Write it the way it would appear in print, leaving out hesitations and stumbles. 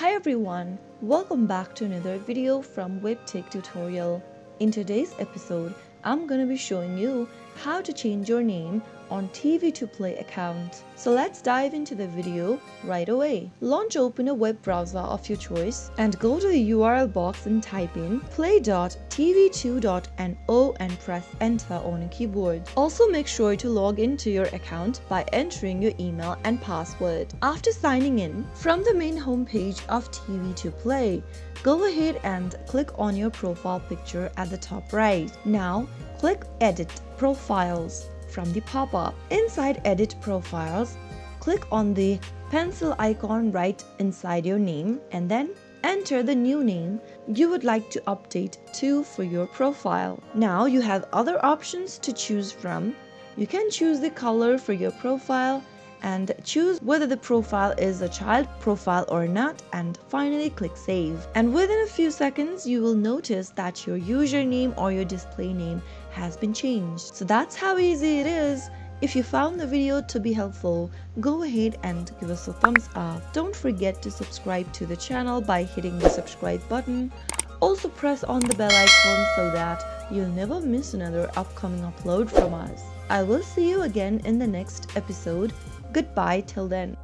Hi everyone, welcome back to another video from Webtech Tutorial. In today's episode, I'm gonna be showing you how to change your name on TV to Play account. So let's dive into the video right away. Open a web browser of your choice and go to the URL box and type in play.tv2.no and press enter on your keyboard. Also make sure to log into your account by entering your email and password. After signing in, from the main homepage of TV to Play, go ahead and click on your profile picture at the top right. Now click Edit Profiles from the pop-up. Inside Edit Profiles, click on the pencil icon right inside your name and then enter the new name you would like to update to for your profile. Now you have other options to choose from. You can choose the color for your profile and choose whether the profile is a child profile or not, and finally click Save. And within a few seconds you will notice that your username or your display name has been changed. So that's how easy it is. If you found the video to be helpful, go ahead and give us a thumbs up. Don't forget to subscribe to the channel by hitting the subscribe button. Also press on the bell icon so that you'll never miss another upcoming upload from us. I will see you again in the next episode. Goodbye till then.